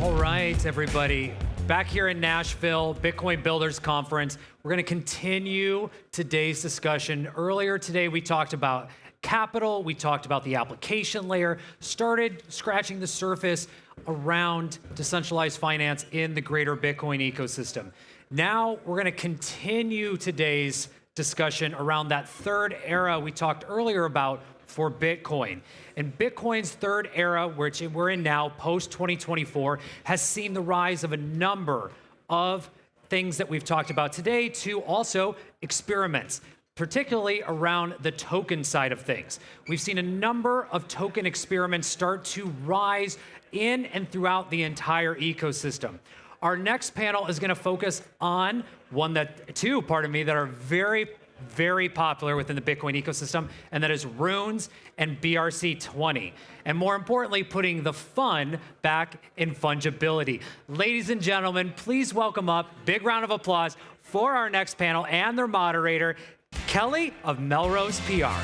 All right, everybody. Back here in Nashville, Bitcoin Builders Conference. We're going to continue today's discussion. Earlier today, we talked about capital. We talked about the application layer, started scratching the surface around decentralized finance in the greater Bitcoin ecosystem. Now, we're going to continue today's discussion around that third era we talked earlier about for Bitcoin. And Bitcoin's third era, which we're in now, post-2024, has seen the rise of a number of things that we've talked about today to also experiments, particularly around the token side of things. We've seen a number of token experiments start to rise in and throughout the entire ecosystem. Our next panel is going to focus on two that are very popular within the Bitcoin ecosystem, and that is Runes and BRC-20. And more importantly, putting the fun back in fungibility. Ladies and gentlemen, please welcome up, big round of applause for our next panel and their moderator, Kelley of Melrose PR.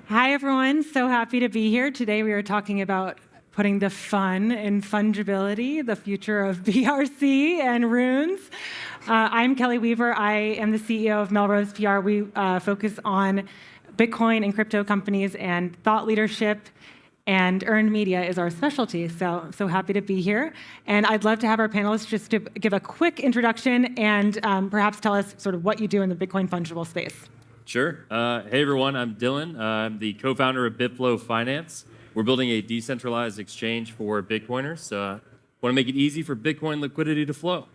Hi, everyone. So happy to be here. Today we are talking about putting the fun in fungibility, the future of BRC and Runes. I'm Kelley Weaver. I am the CEO of Melrose PR. We focus on Bitcoin and crypto companies, and thought leadership and earned media is our specialty. So happy to be here. And I'd love to have our panelists just to give a quick introduction and perhaps tell us sort of what you do in the Bitcoin fungible space. Sure. Hey, everyone. I'm Dylan. I'm the co-founder of Bitflow Finance. We're building a decentralized exchange for Bitcoiners. Want to make it easy for Bitcoin liquidity to flow.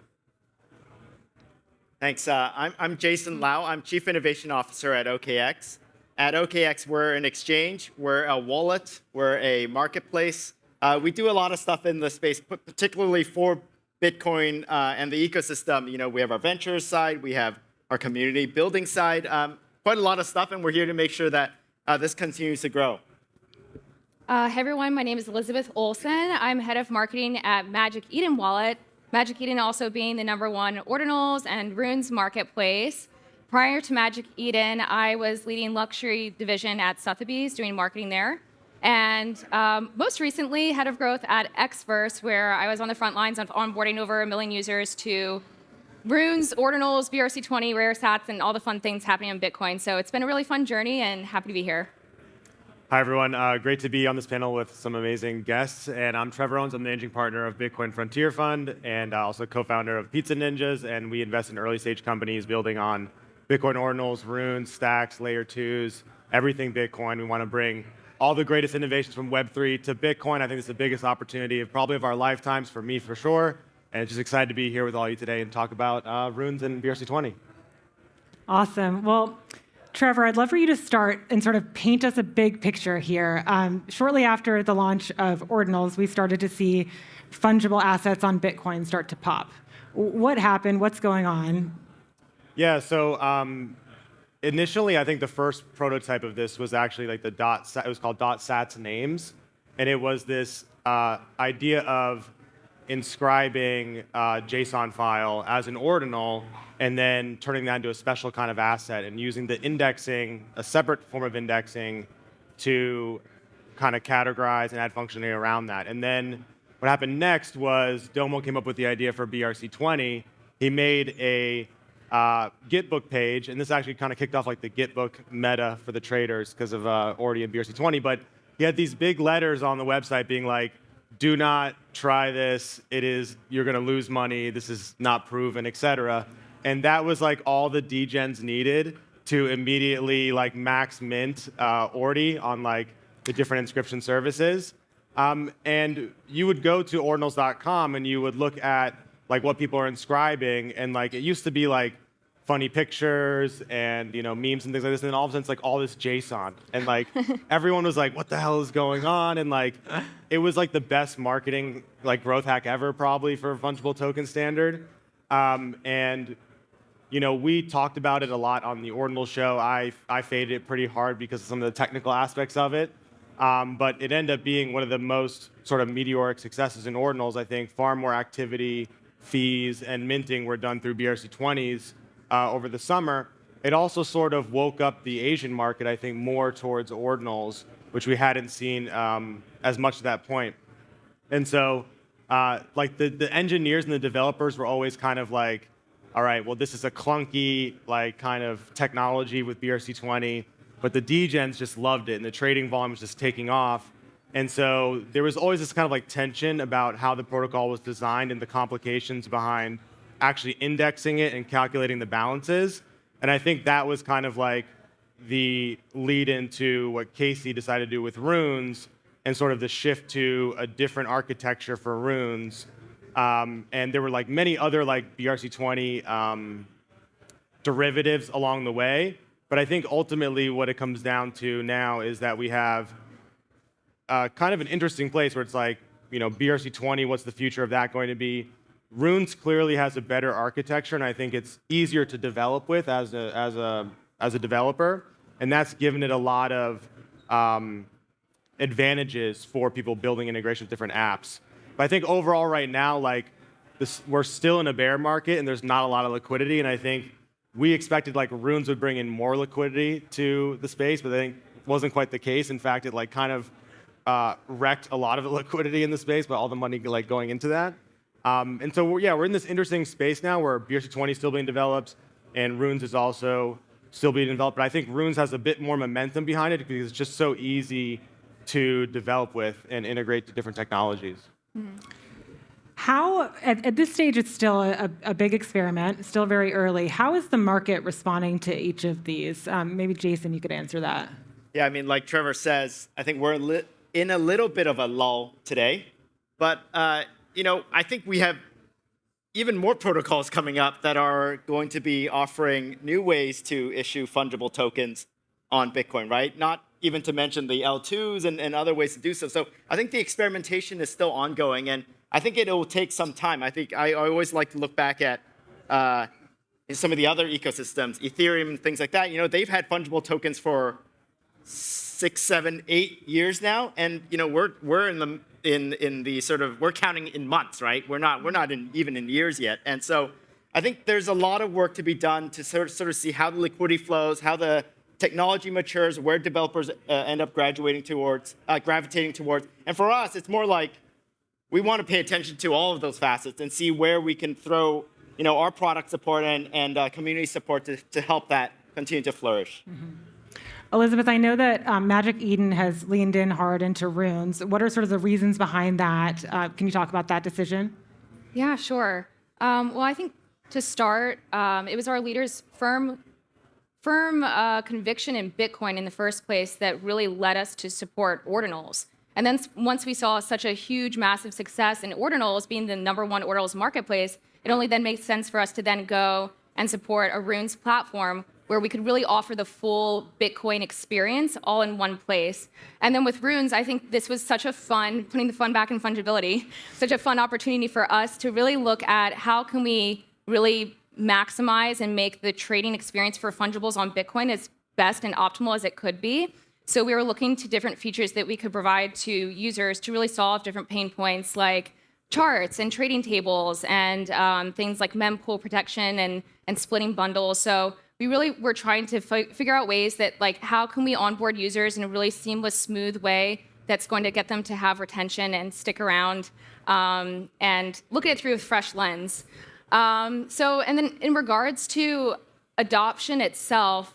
Thanks. I'm Jason Lau. I'm Chief Innovation Officer at OKX. At OKX, we're an exchange. We're a wallet. We're a marketplace. We do a lot of stuff in the space, particularly for Bitcoin and the ecosystem. You know, we have our ventures side. We have our community building side. Quite a lot of stuff, and we're here to make sure that this continues to grow. Hey everyone, my name is Elizabeth Olsen. I'm head of marketing at Magic Eden Wallet. Magic Eden also being the #1 Ordinals and Runes marketplace. Prior to Magic Eden, I was leading luxury division at Sotheby's, doing marketing there. And most recently, head of growth at Xverse, where I was on the front lines of onboarding over 1 million users to Runes, Ordinals, BRC-20, Rare Sats, and all the fun things happening on Bitcoin. So it's been a really fun journey, and happy to be here. Hi, everyone. Great to be on this panel with some amazing guests. And I'm Trevor Owens. I'm the managing partner of Bitcoin Frontier Fund and also co-founder of Pizza Ninjas. And we invest in early-stage companies building on Bitcoin Ordinals, Runes, Stacks, Layer 2s, everything Bitcoin. We want to bring all the greatest innovations from Web3 to Bitcoin. I think it's the biggest opportunity probably of our lifetimes, for me, for sure. And just excited to be here with all you today and talk about Runes and BRC-20. Awesome. Well, Trevor, I'd love for you to start and sort of paint us a big picture here. Shortly after the launch of Ordinals, we started to see fungible assets on Bitcoin start to pop. What happened? What's going on? Yeah, so initially, I think the first prototype of this was actually like it was called .sats names. And it was this idea of inscribing a JSON file as an ordinal and then turning that into a special kind of asset and using the indexing, a separate form of indexing, to kind of categorize and add functionality around that. And then what happened next was Domo came up with the idea for BRC-20. He made a Gitbook page, and this actually kind of kicked off like the Gitbook meta for the traders because of Ordi and BRC-20, but he had these big letters on the website being like, do not try this, you're gonna lose money, this is not proven, etc. And that was like all the degens needed to immediately like max mint Ordi on like the different inscription services. And you would go to ordinals.com and you would look at like what people are inscribing, and like it used to be like funny pictures and memes and things like this, and then all of a sudden it's like all this JSON, and like everyone was like, what the hell is going on? And like it was like the best marketing like growth hack ever, probably, for a fungible token standard. And we talked about it a lot on the Ordinal show. I faded it pretty hard because of some of the technical aspects of it. But it ended up being one of the most sort of meteoric successes in Ordinals. I think far more activity, fees, and minting were done through BRC-20s over the summer. It also sort of woke up the Asian market, I think, more towards Ordinals, which we hadn't seen as much at that point. And so, like the engineers and the developers were always kind of like, all right, well, this is a clunky, like, kind of technology with BRC-20, but the degens just loved it, and the trading volume was just taking off. And so there was always this kind of like tension about how the protocol was designed and the complications behind actually indexing it and calculating the balances. And I think that was kind of like the lead into what Casey decided to do with Runes and sort of the shift to a different architecture for Runes. And there were like many other like BRC-20 derivatives along the way. But I think ultimately what it comes down to now is that we have kind of an interesting place where it's like, BRC-20, what's the future of that going to be? Runes clearly has a better architecture, and I think it's easier to develop with as a developer, and that's given it a lot of advantages for people building integration with different apps. But I think overall right now, like we're still in a bear market, and there's not a lot of liquidity, and I think we expected like Runes would bring in more liquidity to the space, but I think it wasn't quite the case. In fact, it like kind of wrecked a lot of the liquidity in the space by all the money like going into that. And so we're in this interesting space now where BRC-20 is still being developed and Runes is also still being developed. But I think Runes has a bit more momentum behind it because it's just so easy to develop with and integrate to different technologies. Mm-hmm. How, at this stage, it's still a big experiment, still very early. How is the market responding to each of these? Maybe Jason, you could answer that. Yeah, I mean, like Trevor says, I think we're in a little bit of a lull today. But, I think we have even more protocols coming up that are going to be offering new ways to issue fungible tokens on Bitcoin, right? Not even to mention the L2s and other ways to do so. So I think the experimentation is still ongoing, and I think it will take some time. I think I always like to look back at some of the other ecosystems, Ethereum and things like that. They've had fungible tokens for 6, 7, 8 years now, and we're in the sort of, we're counting in months, right? We're not even in years yet, and so I think there's a lot of work to be done to sort of see how the liquidity flows, how the technology matures, where developers end up gravitating towards, and for us, it's more like we want to pay attention to all of those facets and see where we can throw, our product support and community support to help that continue to flourish. Mm-hmm. Elizabeth, I know that Magic Eden has leaned in hard into Runes. What are sort of the reasons behind that? Can you talk about that decision? Yeah, sure. Well, I think to start, it was our leaders' firm conviction in Bitcoin in the first place that really led us to support Ordinals. And then once we saw such a huge, massive success in Ordinals being the #1 Ordinals marketplace, it only then makes sense for us to then go and support a Runes platform where we could really offer the full Bitcoin experience all in one place. And then with Runes, I think this was such a fun, putting the fun back in fungibility, such a fun opportunity for us to really look at how can we really maximize and make the trading experience for fungibles on Bitcoin as best and optimal as it could be. So we were looking to different features that we could provide to users to really solve different pain points like charts and trading tables and things like mempool protection and splitting bundles. So we really were trying to figure out ways that, like, how can we onboard users in a really seamless, smooth way that's going to get them to have retention and stick around and look at it through a fresh lens. And then in regards to adoption itself,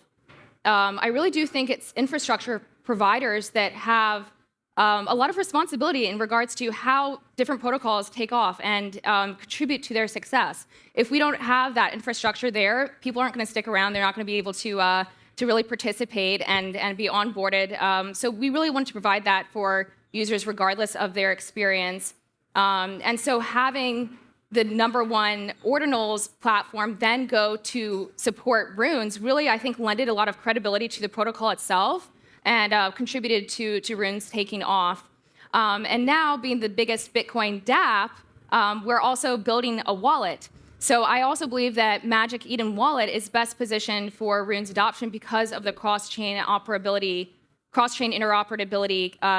I really do think it's infrastructure providers that have a lot of responsibility in regards to how different protocols take off and contribute to their success. If we don't have that infrastructure there, people aren't going to stick around. They're not going to be able to really participate and be onboarded. So we really want to provide that for users regardless of their experience. And so having the #1 Ordinals platform then go to support Runes really, I think, lended a lot of credibility to the protocol itself and contributed to Runes taking off. And now, being the biggest Bitcoin dApp, we're also building a wallet. So I also believe that Magic Eden Wallet is best positioned for Runes adoption because of the cross-chain interoperability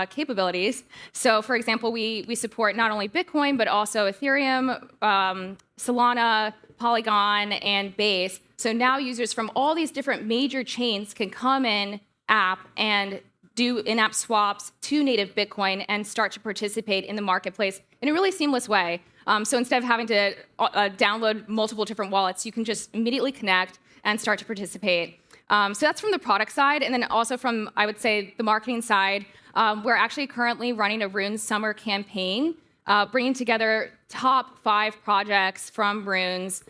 capabilities. So, for example, we support not only Bitcoin, but also Ethereum, Solana, Polygon, and Base. So now users from all these different major chains can come in app and do in-app swaps to native Bitcoin and start to participate in the marketplace in a really seamless way. So instead of having to download multiple different wallets, you can just immediately connect and start to participate. So that's from the product side, and then also from, I would say, the marketing side. We're actually currently running a Runes summer campaign, bringing together top 5 projects from Runes,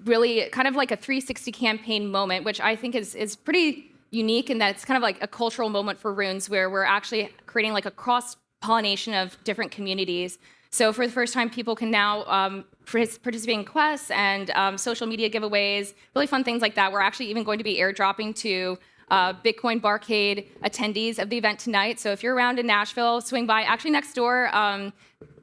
really kind of like a 360 campaign moment, which I think is pretty unique in that it's kind of like a cultural moment for Runes where we're actually creating like a cross-pollination of different communities. So for the first time, people can now participate in quests and social media giveaways, really fun things like that. We're actually even going to be airdropping to Bitcoin Barcade attendees of the event tonight. So if you're around in Nashville, swing by. Actually, next door,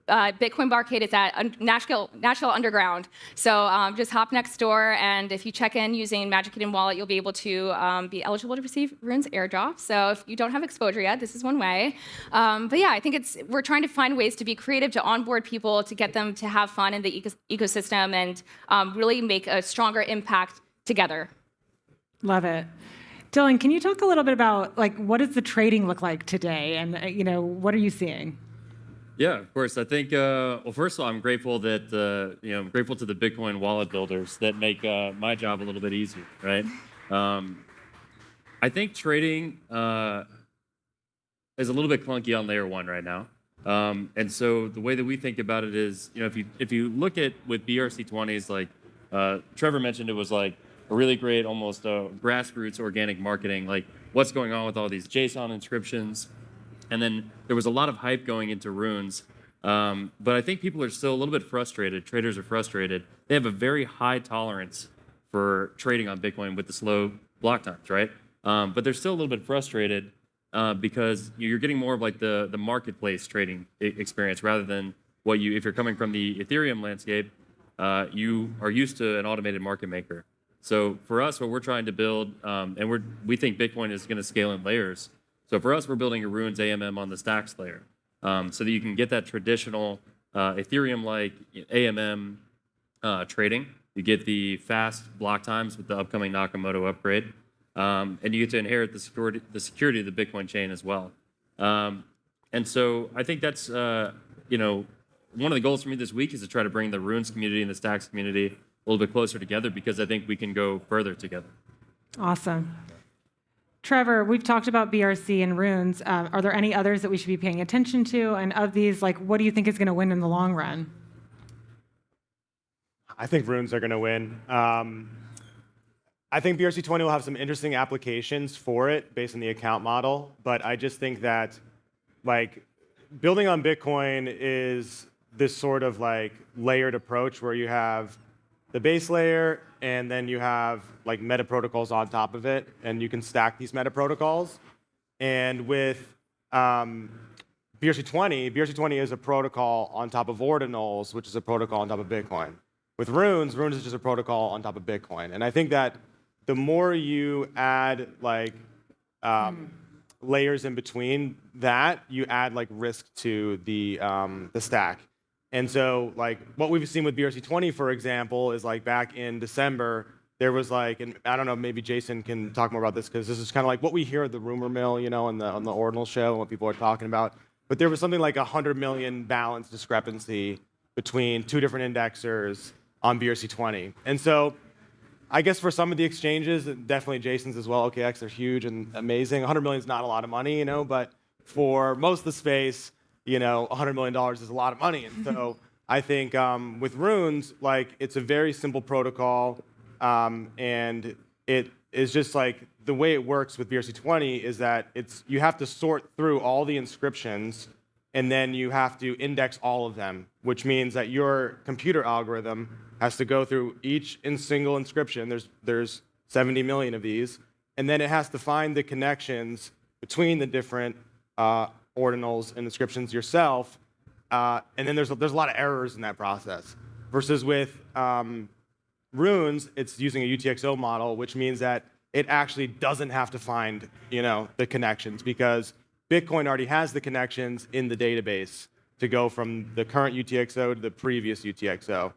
Bitcoin Barcade is at Nashville Underground. So just hop next door, and if you check in using Magic Eden Wallet, you'll be able to be eligible to receive Runes airdrop. So if you don't have exposure yet, this is one way. But yeah, I think we're trying to find ways to be creative, to onboard people, to get them to have fun in the ecosystem, and really make a stronger impact together. Love it. Dylan, can you talk a little bit about like what does the trading look like today, and what are you seeing? Yeah, of course. I think, well, first of all, I'm grateful that, I'm grateful to the Bitcoin wallet builders that make my job a little bit easier, right? I think trading is a little bit clunky on layer 1 right now. And so the way that we think about it is, if you look at with BRC-20s, like Trevor mentioned, it was like a really great, almost grassroots organic marketing, like what's going on with all these JSON inscriptions. And then there was a lot of hype going into Runes. But I think people are still a little bit frustrated. Traders are frustrated. They have a very high tolerance for trading on Bitcoin with the slow block times, right? But they're still a little bit frustrated because you're getting more of like the marketplace trading experience rather than if you're coming from the Ethereum landscape, you are used to an automated market maker. So for us, what we're trying to build, and we think Bitcoin is going to scale in layers. So for us, we're building a Runes AMM on the stacks layer so that you can get that traditional Ethereum-like AMM trading. You get the fast block times with the upcoming Nakamoto upgrade, and you get to inherit the security of the Bitcoin chain as well. And so I think that's one of the goals for me this week is to try to bring the Runes community and the stacks community a little bit closer together because I think we can go further together. Awesome. Trevor, we've talked about BRC and Runes. Are there any others that we should be paying attention to? And of these, like, what do you think is going to win in the long run? I think Runes are going to win. I think BRC-20 will have some interesting applications for it based on the account model, but I just think that like building on Bitcoin is this sort of like layered approach where you have the base layer and then you have like meta protocols on top of it, and you can stack these meta protocols. And with BRC-20 is a protocol on top of ordinals, which is a protocol on top of Bitcoin. With Runes is just a protocol on top of Bitcoin. And I think that the more you add like layers in between that, you add like risk to the stack. And so like what we've seen with BRC-20, for example, is like back in December, there was like, and I don't know, maybe Jason can talk more about this because this is kind of like what we hear at the rumor mill, on the ordinal show and what people are talking about. But there was something like 100 million balance discrepancy between two different indexers on BRC-20. And so I guess for some of the exchanges, definitely Jason's as well, OKX, they're huge and amazing. 100 million is not a lot of money, but for most of the space, $100 million is a lot of money. And so I think with Runes, like it's a very simple protocol, and it is just like the way it works with BRC-20 is that you have to sort through all the inscriptions, and then you have to index all of them, which means that your computer algorithm has to go through each single inscription. There's 70 million of these, and then it has to find the connections between the different ordinals and inscriptions yourself, and then there's a lot of errors in that process. versus with Runes, it's using a UTXO model, which means that it actually doesn't have to find, the connections because Bitcoin already has the connections in the database to go from the current UTXO to the previous UTXO.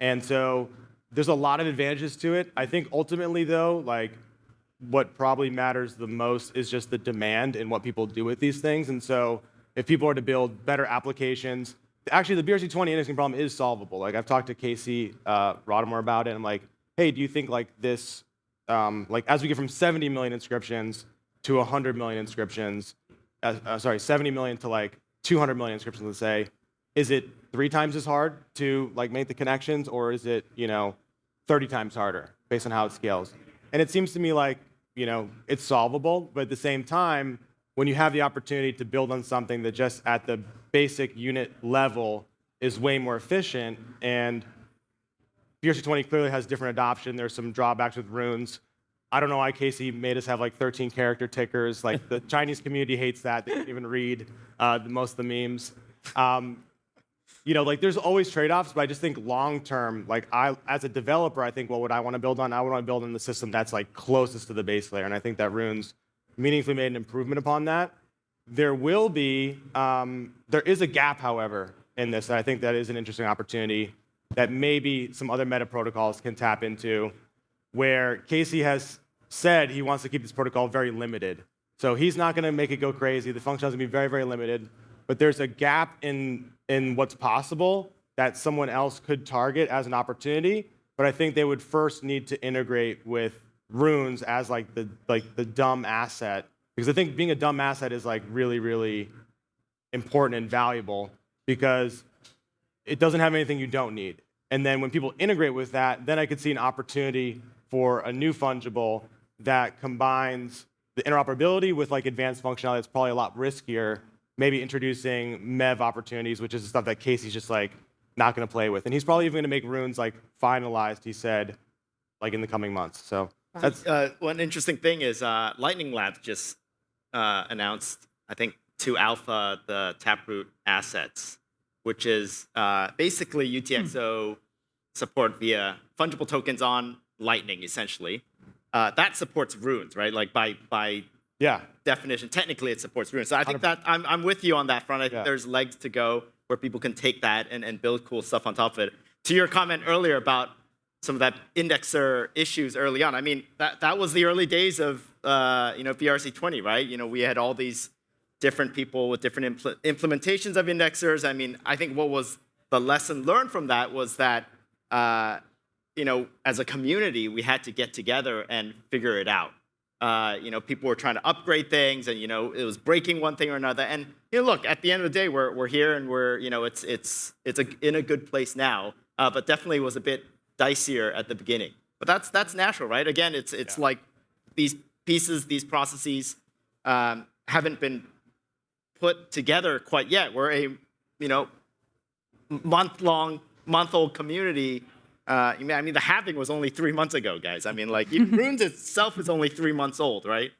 And so there's a lot of advantages to it. I think ultimately, though, like what probably matters the most is just the demand and what people do with these things. And so if people are to build better applications, actually the BRC-20 indexing problem is solvable. Like I've talked to Casey Rodamore about it. And I'm like, hey, do you think like this, like as we get from 70 million inscriptions to 100 million inscriptions, 70 million to like 200 million inscriptions, let's say, is it 3 times as hard to like make the connections, or is it 30 times harder based on how it scales? And it seems to me like it's solvable, but at the same time, when you have the opportunity to build on something that just at the basic unit level is way more efficient, and BRC-20 clearly has different adoption. There's some drawbacks with runes. I don't know why Casey made us have like 13 character tickers. Like the Chinese community hates that. They can't even read most of the memes. Like there's always trade-offs, but I just think long-term, like as a developer, I think what would I want to build on? I would want to build on the system that's like closest to the base layer, and I think that Runes meaningfully made an improvement upon that. There is a gap, however, in this, and I think that is an interesting opportunity that maybe some other meta protocols can tap into, where Casey has said he wants to keep this protocol very limited. So he's not going to make it go crazy. The functionality is going to be very, very limited. But there's a gap in what's possible that someone else could target as an opportunity. But I think they would first need to integrate with Runes as like the dumb asset, because I think being a dumb asset is like really, really important and valuable because it doesn't have anything you don't need. And then when people integrate with that, then I could see an opportunity for a new fungible that combines the interoperability with like advanced functionality that's probably a lot riskier, maybe introducing MEV opportunities, which is the stuff that Casey's just like not going to play with. And he's probably even going to make Runes like finalized, he said, like in the coming months. So that's one interesting thing is Lightning Labs just announced, I think, to alpha the Taproot assets, which is basically UTXO support via fungible tokens on Lightning, essentially. That supports Runes, right? Like by definition, technically it supports Runes. So I think that I'm with you on that front. I think there's legs to go where people can take that and build cool stuff on top of it. To your comment earlier about some of that indexer issues early on, I mean, that was the early days of BRC-20, right? We had all these different people with different implementations of indexers. I mean, I think what was the lesson learned from that was that, as a community, we had to get together and figure it out. People were trying to upgrade things, and it was breaking one thing or another. And look, at the end of the day, we're here, and we're it's in a good place now. But definitely was a bit dicier at the beginning. But that's natural, right? Again, it's like these pieces, these processes haven't been put together quite yet. We're a month-old community. I mean, the halving was only 3 months ago, guys. I mean, like Runes itself is only 3 months old, right?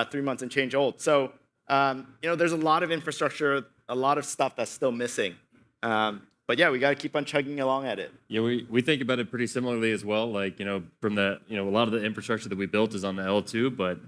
3 months and change old. So there's a lot of infrastructure, a lot of stuff that's still missing. But yeah, we got to keep on chugging along at it. Yeah, we think about it pretty similarly as well. Like, from the, a lot of the infrastructure that we built is on the L2, but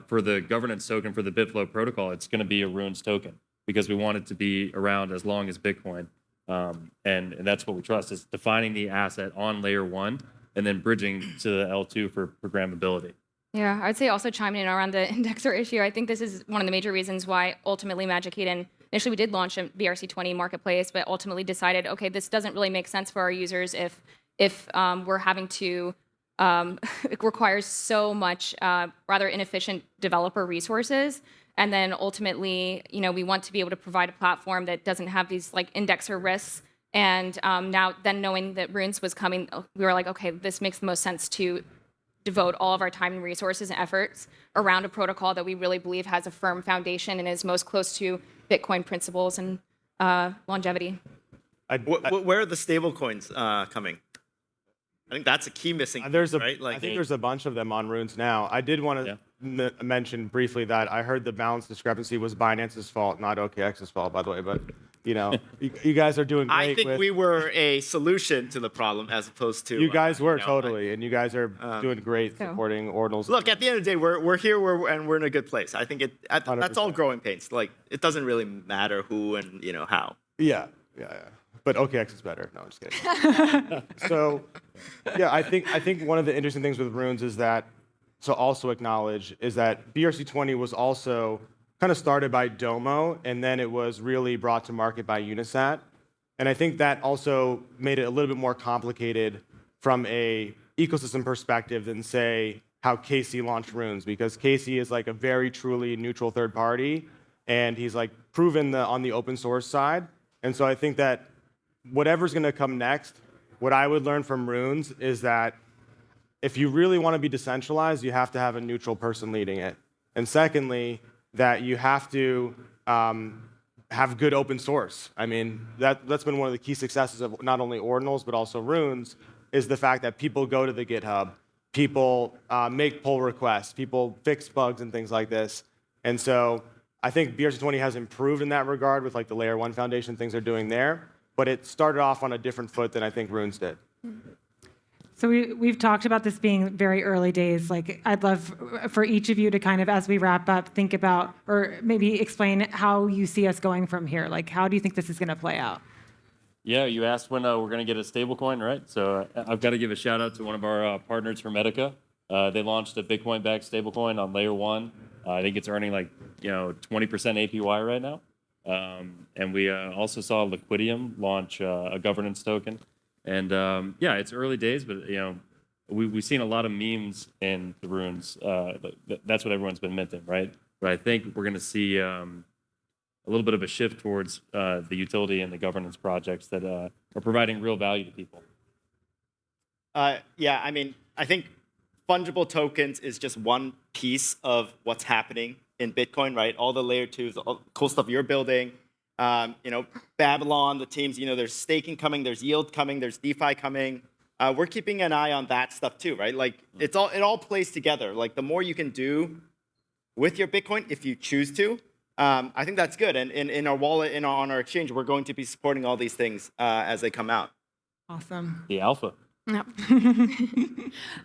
for the governance token for the Bitflow protocol, it's going to be a Runes token because we want it to be around as long as Bitcoin. And that's what we trust, is defining the asset on layer 1 and then bridging to the L2 for programmability. Yeah, I'd say also chiming in around the indexer issue. I think this is one of the major reasons why ultimately Magic Eden, initially we did launch a BRC-20 marketplace, but ultimately decided, okay, this doesn't really make sense for our users if we're having to, it requires so much rather inefficient developer resources. And then ultimately, we want to be able to provide a platform that doesn't have these like indexer risks. And now then knowing that Runes was coming, we were like, okay, this makes the most sense to devote all of our time and resources and efforts around a protocol that we really believe has a firm foundation and is most close to Bitcoin principles and longevity. Where are the stablecoins coming? I think that's a key missing. Right? I think there's a bunch of them on Runes now. I did want to mention briefly that I heard the balance discrepancy was Binance's fault, not OKX's fault, by the way. But You guys are doing great. I think we were a solution to the problem as opposed to. You guys were like- totally, and you guys are doing great supporting ordinals. Look, at the end of the day, we're here, and we're in a good place. I think that's all 100%. growing pains. Like, it doesn't really matter who and how. Yeah. But OKX is better. No, I'm just kidding. So, yeah, I think one of the interesting things with Runes is that to also acknowledge is that BRC-20 was also kind of started by Domo, and then it was really brought to market by Unisat. And I think that also made it a little bit more complicated from a ecosystem perspective than, say, how Casey launched Runes, because Casey is like a very truly neutral third party, and he's like proven on the open source side. And so I think that whatever's going to come next, what I would learn from Runes is that if you really want to be decentralized, you have to have a neutral person leading it. And secondly, that you have to have good open source. I mean, that's been one of the key successes of not only Ordinals, but also Runes, is the fact that people go to the GitHub, people make pull requests, people fix bugs and things like this. And so I think BRC-20 has improved in that regard with like the Layer 1 Foundation, things they're doing there, but it started off on a different foot than I think Runes did. So we've talked about this being very early days. Like, I'd love for each of you to kind of, as we wrap up, think about or maybe explain how you see us going from here. Like, how do you think this is going to play out? Yeah, you asked when we're going to get a stablecoin, right? So I've got to give a shout out to one of our partners from Medica. They launched a Bitcoin-backed stablecoin on Layer 1. I think it's earning like 20% APY right now. And we also saw Liquidium launch a governance token. And yeah, it's early days, but we've seen a lot of memes in the Runes. That's what everyone's been minting, right? But I think we're going to see a little bit of a shift towards the utility and the governance projects that are providing real value to people. Yeah, I mean, I think fungible tokens is just one piece of what's happening in Bitcoin, right? All the layer 2s, all the cool stuff you're building. Babylon, the teams, there's staking coming, there's yield coming, there's DeFi coming. We're keeping an eye on that stuff too, right? Like, it all plays together. Like, the more you can do with your Bitcoin, if you choose to, I think that's good. And in our wallet, on our exchange, we're going to be supporting all these things as they come out. Awesome. The alpha. Yep.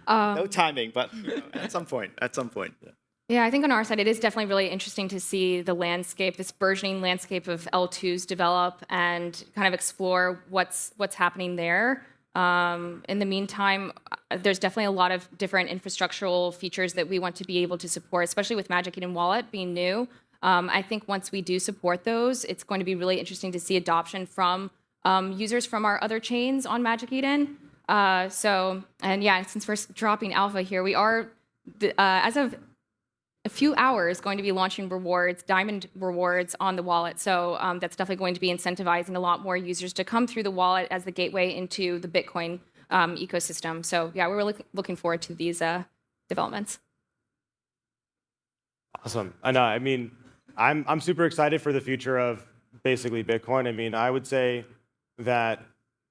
No timing, but at some point. Yeah. Yeah, I think on our side, it is definitely really interesting to see the landscape, this burgeoning landscape of L2s develop and kind of explore what's happening there. In the meantime, there's definitely a lot of different infrastructural features that we want to be able to support, especially with Magic Eden Wallet being new. I think once we do support those, it's going to be really interesting to see adoption from users from our other chains on Magic Eden. And yeah, since we're dropping alpha here, we are, as of a few hours, going to be launching rewards, diamond rewards on the wallet. So that's definitely going to be incentivizing a lot more users to come through the wallet as the gateway into the Bitcoin ecosystem. So yeah, we're really looking forward to these developments. Awesome. I know. I mean, I'm super excited for the future of basically Bitcoin. I mean, I would say that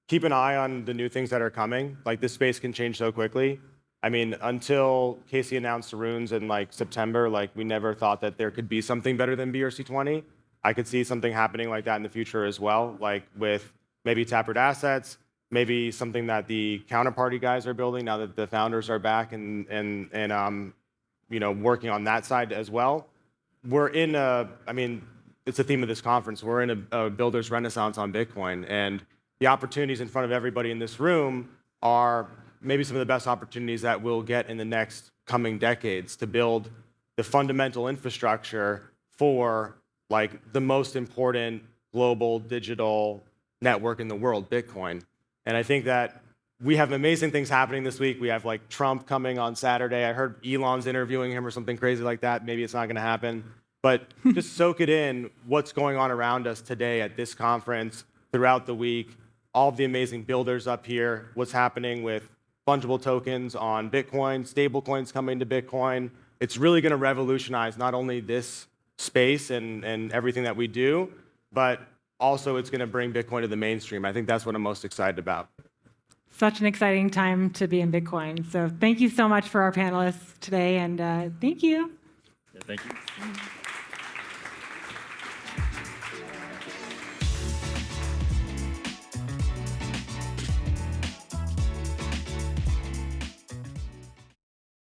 keep an eye on the new things that are coming. Like, this space can change so quickly. I mean, until Casey announced Runes in like September, like, we never thought that there could be something better than BRC-20. I could see something happening like that in the future as well, like with maybe taproot assets, maybe something that the counterparty guys are building now that the founders are back and working on that side as well. We're in it's the theme of this conference. We're in a builder's renaissance on Bitcoin, and the opportunities in front of everybody in this room are maybe some of the best opportunities that we'll get in the next coming decades to build the fundamental infrastructure for like the most important global digital network in the world, Bitcoin. And I think that we have amazing things happening this week. We have like Trump coming on Saturday. I heard Elon's interviewing him or something crazy like that. Maybe it's not going to happen. But just soak it in what's going on around us today at this conference, throughout the week, all of the amazing builders up here, what's happening with fungible tokens on Bitcoin, stablecoins coming to Bitcoin. It's really going to revolutionize not only this space and everything that we do, but also it's going to bring Bitcoin to the mainstream. I think that's what I'm most excited about. Such an exciting time to be in Bitcoin. So thank you so much for our panelists today, and thank you. Yeah, thank you.